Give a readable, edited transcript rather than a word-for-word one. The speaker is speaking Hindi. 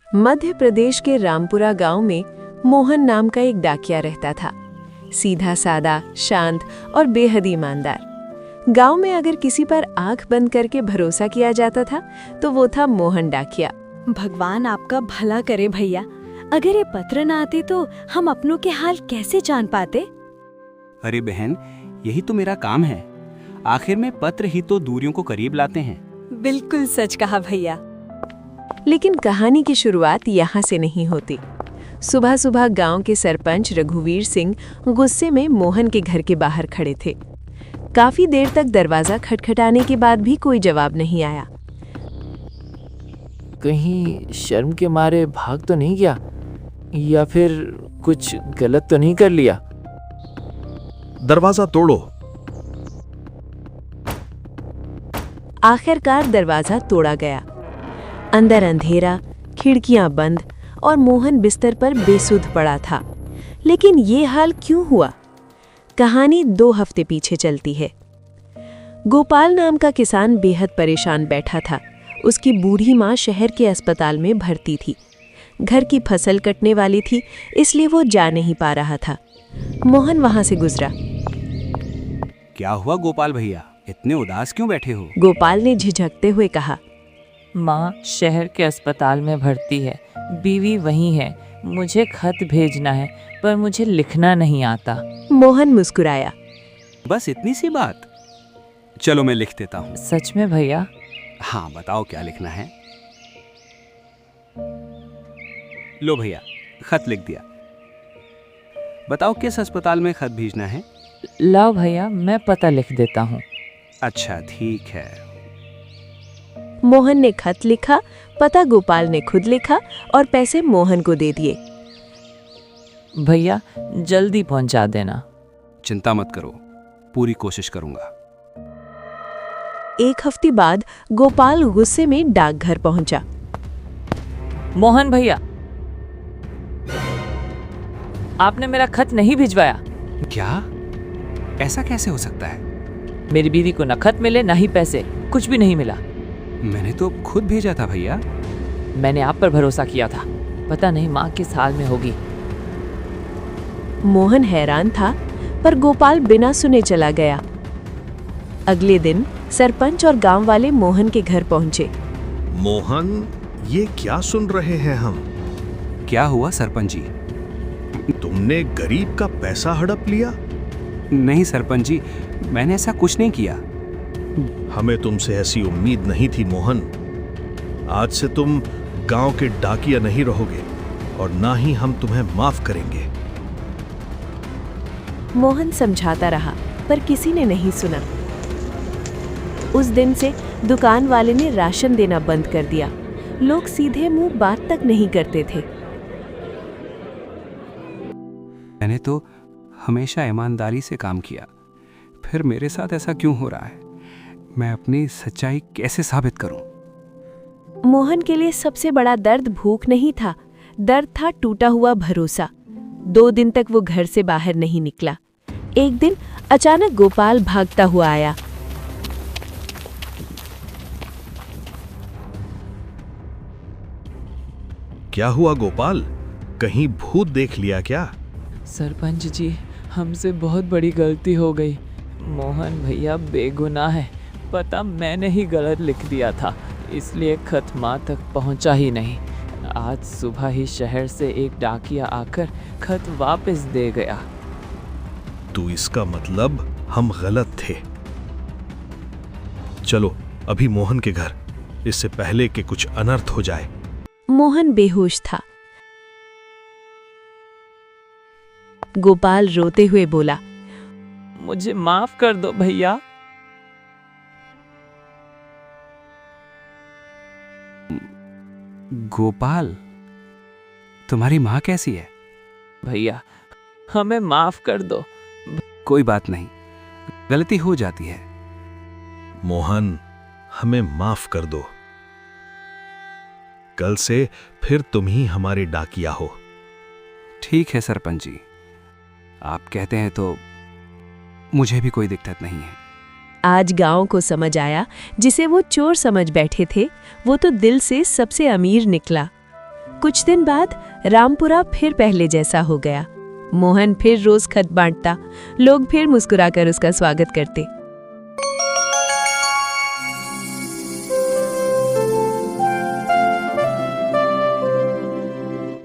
मध्य प्रदेश के रामपुरा गांव में मोहन नाम का एक डाकिया रहता था। सीधा सादा, शांत और बेहद ईमानदार। गांव में अगर किसी पर आंख बंद करके भरोसा किया जाता था तो वो था मोहन डाकिया। भगवान आपका भला करे भैया। अगर ये पत्र ना आते तो हम अपनों के हाल कैसे जान पाते। अरे बहन, यही तो मेरा काम है। आखिर में पत्र ही तो दूरियों को करीब लाते हैं। बिल्कुल सच कहा भैया। लेकिन कहानी की शुरुआत यहाँ से नहीं होती। सुबह सुबह गांव के सरपंच रघुवीर सिंह गुस्से में मोहन के घर के बाहर खड़े थे। काफी देर तक दरवाजा खटखटाने के बाद भी कोई जवाब नहीं आया। कहीं शर्म के मारे भाग तो नहीं गया या फिर कुछ गलत तो नहीं कर लिया। दरवाजा तोड़ो। आखिरकार दरवाजा तोड़ा गया। अंदर अंधेरा, खिड़कियां बंद और मोहन बिस्तर पर बेसुध पड़ा था। लेकिन ये हाल क्यों हुआ? कहानी 2 हफ्ते पीछे चलती है। गोपाल नाम का किसान बेहद परेशान बैठा था। उसकी बूढ़ी माँ शहर के अस्पताल में भर्ती थी। घर की फसल कटने वाली थी, इसलिए वो जा नहीं पा रहा था। मोहन वहां से गुजरा। क्या हुआ गोपाल भैया, इतने उदास क्यों बैठे हो? गोपाल ने झिझकते हुए कहा, माँ शहर के अस्पताल में भर्ती है, बीवी वहीं है। मुझे खत भेजना है पर मुझे लिखना नहीं आता। मोहन मुस्कुराया। बस इतनी सी बात? चलो मैं लिख देता हूँ। सच में भैया? हाँ बताओ क्या लिखना है। लो भैया, खत लिख दिया। बताओ किस अस्पताल में खत भेजना है? लाओ भैया, मैं पता लिख देता हूँ। अच्छा ठीक है। मोहन ने खत लिखा, पता गोपाल ने खुद लिखा और पैसे मोहन को दे दिए। भैया जल्दी पहुंचा देना। चिंता मत करो, पूरी कोशिश करूंगा। 1 हफ्ते बाद गोपाल गुस्से में डाकघर पहुंचा। मोहन भैया, आपने मेरा खत नहीं भिजवाया। क्या? ऐसा कैसे हो सकता है? मेरी बीवी को न खत मिले न ही पैसे, कुछ भी नहीं मिला। मैंने तो खुद भेजा था भैया। मैंने आप पर भरोसा किया था, पता नहीं माँ किस हाल में होगी। मोहन हैरान था, पर गोपाल बिना सुने चला गया। अगले दिन सरपंच और गांव वाले मोहन के घर पहुंचे। मोहन, ये क्या सुन रहे हैं हम? क्या हुआ सरपंच जी? तुमने गरीब का पैसा हड़प लिया? नहीं सरपंच जी, मैंने ऐसा कुछ नहीं किया। हमें तुमसे ऐसी उम्मीद नहीं थी मोहन। आज से तुम गांव के डाकिया नहीं रहोगे और ना ही हम तुम्हें माफ करेंगे। मोहन समझाता रहा, पर किसी ने नहीं सुना। उस दिन से दुकान वाले ने राशन देना बंद कर दिया। लोग सीधे मुंह बात तक नहीं करते थे। मैंने तो हमेशा ईमानदारी से काम किया, फिर मेरे साथ ऐसा क्यों हो रहा है? मैं अपनी सच्चाई कैसे साबित करूं? मोहन के लिए सबसे बड़ा दर्द भूख नहीं था, दर्द था टूटा हुआ भरोसा। 2 दिन तक वो घर से बाहर नहीं निकला। एक दिन अचानक गोपाल भागता हुआ आया। क्या हुआ गोपाल, कहीं भूत देख लिया क्या? सरपंच जी, हमसे बहुत बड़ी गलती हो गई। मोहन भैया बेगुनाह है, पता मैंने ही गलत लिख दिया था, इसलिए खत माँ तक पहुँचा ही नहीं। आज सुबह ही शहर से एक डाकिया आकर खत वापस दे गया। तो इसका मतलब हम गलत थे। चलो अभी मोहन के घर, इससे पहले कि कुछ अनर्थ हो जाए। मोहन बेहोश था। गोपाल रोते हुए बोला, मुझे माफ कर दो भैया। गोपाल, तुम्हारी माँ कैसी है? भैया हमें माफ कर दो। कोई बात नहीं, गलती हो जाती है। मोहन, हमें माफ कर दो। कल से फिर तुम ही हमारे डाकिया हो। ठीक है सरपंच जी, आप कहते हैं तो मुझे भी कोई दिक्कत नहीं है। आज गांव को समझ आया, जिसे वो चोर समझ बैठे थे वो तो दिल से सबसे अमीर निकला। कुछ दिन बाद रामपुरा फिर पहले जैसा हो गया। मोहन फिर रोज खत बांटता, लोग फिर मुस्कुराकर उसका स्वागत करते।